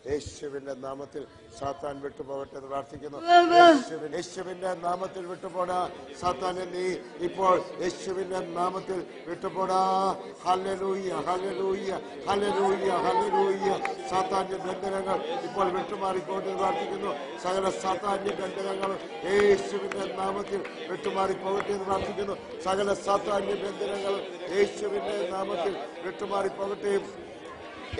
യേശുവിന്റെ നാമത്തിൽ സാത്താൻ വിട്ടുപോകട്ടെ എന്ന് പ്രാർത്ഥിക്കുന്നു. യേശുവിന്റെ നാമത്തിൽ വിട്ടുപോടാ സാത്താനെ, നീ ഇപ്പോൾ യേശുവിന്റെ നാമത്തിൽ വിട്ടുപോടാ. Hallelujah, hallelujah, hallelujah, hallelujah. സാത്താന്റെ ബന്ധനങ്ങൾ ഇപ്പോൾ വിട്ടുമാറിക്കോട്ടെ എന്ന് പ്രാർത്ഥിക്കുന്നു. സകല സാത്താന്റെ ബന്ധനങ്ങൾ യേശുവിന്റെ നാമത്തിൽ വിട്ടുമാറിപ്പോകട്ടെ എന്ന് പ്രാർത്ഥിക്കുന്നു. സകല സാത്താന്റെ ബന്ധനങ്ങൾ യേശുവിന്റെ നാമത്തിൽ വിട്ടുമാറിപ്പോകട്ടെ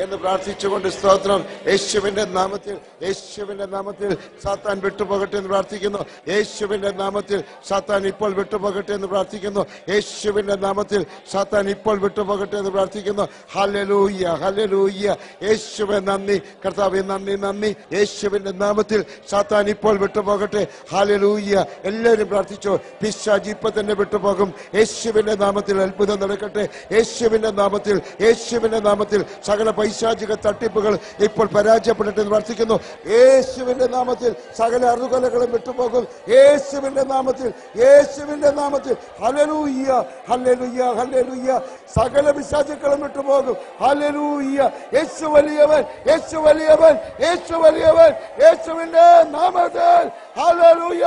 എന്ന് പ്രാർത്ഥിച്ചുകൊണ്ട് സ്തോത്രം. യേശുവിന്റെ നാമത്തിൽ, യേശുവിന്റെ നാമത്തിൽ സാത്താൻ വിട്ടുപോകട്ടെ എന്ന് പ്രാർത്ഥിക്കുന്നു. യേശുവിന്റെ നാമത്തിൽ സാത്താൻ ഇപ്പോൾ വിട്ടുപോകട്ടെ എന്ന് പ്രാർത്ഥിക്കുന്നു. യേശുവിന്റെ നാമത്തിൽ സാത്താൻ ഇപ്പോൾ വിട്ടുപോകട്ടെ എന്ന് പ്രാർത്ഥിക്കുന്നു. Hallelujah, hallelujah. യേശുവേ നന്ദി കർത്താവേ, നന്ദി, നന്ദി. യേശുവിന്റെ നാമത്തിൽ സാത്താൻ ഇപ്പോൾ വിട്ടുപോകട്ടെ. ഹല്ലേലൂയ. എല്ലാവരും പ്രാർത്ഥിച്ചോ. പിശാച് ഇപ്പൊ തന്നെ വിട്ടുപോകും. യേശുവിന്റെ നാമത്തിൽ അത്ഭുതം നടക്കട്ടെ. യേശുവിന്റെ നാമത്തിൽ, യേശുവിന്റെ നാമത്തിൽ സകല പൈശാചിക തട്ടിപ്പുകൾ ഇപ്പോൾ പരാജയപ്പെട്ടിട്ടെന്ന് പ്രാർത്ഥിക്കുന്നു. യേശുവിന്റെ നാമത്തിൽ സകല അറുകൊലകളും വിട്ടുപോകും. യേശുവിന്റെ നാമത്തിൽ, യേശുവിന്റെ നാമത്തിൽ. Hallelujah, hallelujah, hallelujah. സകല പിശാചുക്കളും വിട്ടുപോകും. ഹല്ലേലൂയ. യേശു വലിയവൻ, യേശു വലിയവൻ, യേശു വലിയവൻ. യേശുവിന്റെ നാമത്തിൽ ഹല്ലേലൂയ.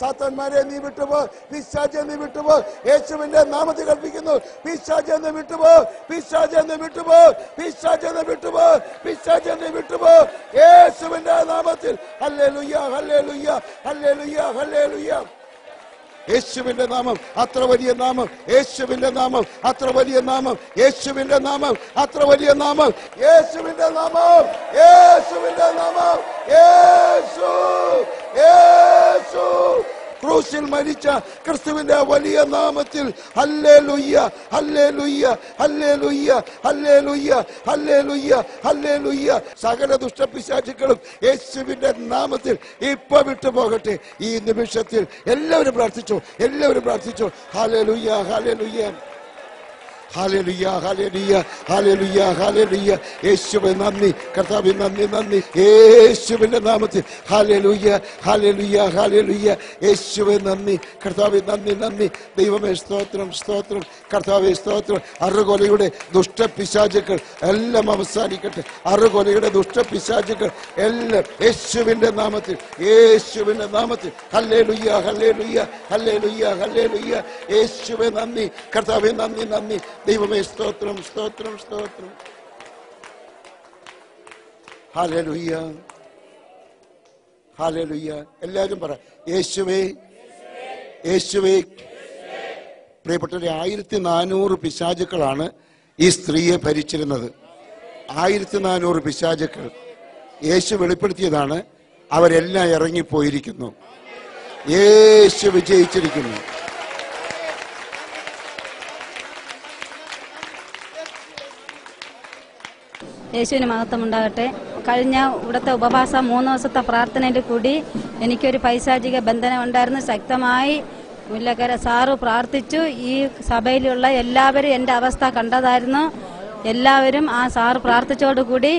സാത്താന്മാരെ നീ വിട്ടുപോ, പിശാചെ നീ വിട്ടുപോ. യേശുവിന്റെ നാമത്തിൽ കൽപ്പിക്കുന്നു. പിശാചെ നീ വിട്ടുപോ, പിശാചെ നീ വിട്ടുപോ, പിശാചെ നീ വിട്ടുപോ, പിശാചെ നീ വിട്ടുപോ. യേശുവിന്റെ നാമത്തിൽ. Hallelujah, hallelujah, hallelujah, hallelujah. യേശുവിന്റെ നാമം അത്ര വലിയ നാമം. യേശുവിന്റെ നാമം അത്ര വലിയ നാമം. യേശുവിന്റെ നാമം അത്ര വലിയ നാമം. യേശുവിന്റെ നാമം, യേശുവിന്റെ നാമം. യേശു, യേശു ക്രൂശിൽ മരിച്ച ക്രിസ്തുവിന്റെ വലിയ നാമത്തിൽ. Hallelujah, hallelujah, hallelujah, hallelujah, hallelujah, hallelujah. സകല ദുഷ്ടപിശാചുക്കളും യേശുവിന്റെ നാമത്തിൽ ഇപ്പൊ വിട്ടുപോകട്ടെ ഈ നിമിഷത്തിൽ. എല്ലാവരും പ്രാർത്ഥിച്ചു, എല്ലാവരും പ്രാർത്ഥിച്ചു. Hallelujah, hallelujah, hallelujah, hallelujah, hallelujah, hallelujah. യേശുവേ നന്ദി കർത്താവേ, നന്ദി, നന്ദി. യേശുവിന്റെ നാമത്തിൽ. Hallelujah, hallelujah, hallelujah. യേശുവേ നന്ദി കർത്താവേ, നന്ദി, നന്ദി. ദൈവമേ സ്തോത്രം, സ്തോത്രം കർത്താവേ, സ്തോത്രം. അറുകൊലയുടെ ദുഷ്ടപിശാചുക്കൾ എല്ലാം അവസാനിക്കട്ടെ. അറുകൊലയുടെ ദുഷ്ടപിശാചുക്കൾ എല്ലാം യേശുവിന്റെ നാമത്തിൽ, യേശുവിന്റെ നാമത്തിൽ. Hallelujah, hallelujah, hallelujah, hallelujah. യേശുവേ നന്ദി കർത്താവേ, നന്ദി, നന്ദി. ദൈവമേ സ്തോത്രം, സ്തോത്രം, സ്തോത്രം. Hallelujah, hallelujah. എല്ലാവരും പറ യേശുവേ, യേശുവേ. പ്രിയപ്പെട്ടവരെ, 1400 പിശാചുക്കളാണ് ഈ സ്ത്രീയെ ഭരിച്ചിരുന്നത്. 1400 പിശാചുക്കൾ യേശു വെളിപ്പെടുത്തിയതാണ്. അവരെല്ലാം ഇറങ്ങിപ്പോയിരിക്കുന്നു. യേശു വിജയിച്ചിരിക്കുന്നു. യേശുവിന് മഹത്വം ഉണ്ടാകട്ടെ. കഴിഞ്ഞ ഇവിടുത്തെ ഉപവാസം 3 ദിവസത്തെ പ്രാർത്ഥനയിൽ കൂടി എനിക്കൊരു പൈശാചിക ബന്ധനം ഉണ്ടായിരുന്നു. ശക്തമായി മുല്ലക്കര സാറ് പ്രാർത്ഥിച്ചു. ഈ സഭയിലുള്ള എല്ലാവരും എൻ്റെ അവസ്ഥ കണ്ടതായിരുന്നു. എല്ലാവരും ആ സാറ് പ്രാർത്ഥിച്ചോടുകൂടി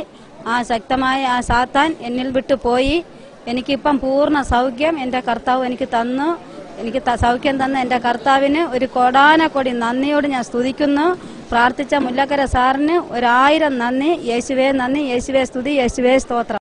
ആ ശക്തമായ ആ സാത്താൻ എന്നിൽ വിട്ടു പോയി. എനിക്കിപ്പം പൂർണ്ണ സൗഖ്യം എൻ്റെ കർത്താവ് എനിക്ക് തന്നു. എനിക്ക് സൗഖ്യം തന്ന എൻ്റെ കർത്താവിന് ഒരു കോടാനക്കോടി നന്ദിയോട് ഞാൻ സ്തുതിക്കുന്നു. പ്രാർത്ഥിച്ച മുല്ലക്കര സാറിന് 1000 നന്ദി. യേശുവേ നന്ദി, യേശുവേ സ്തുതി, യേശുവേ സ്തോത്രം.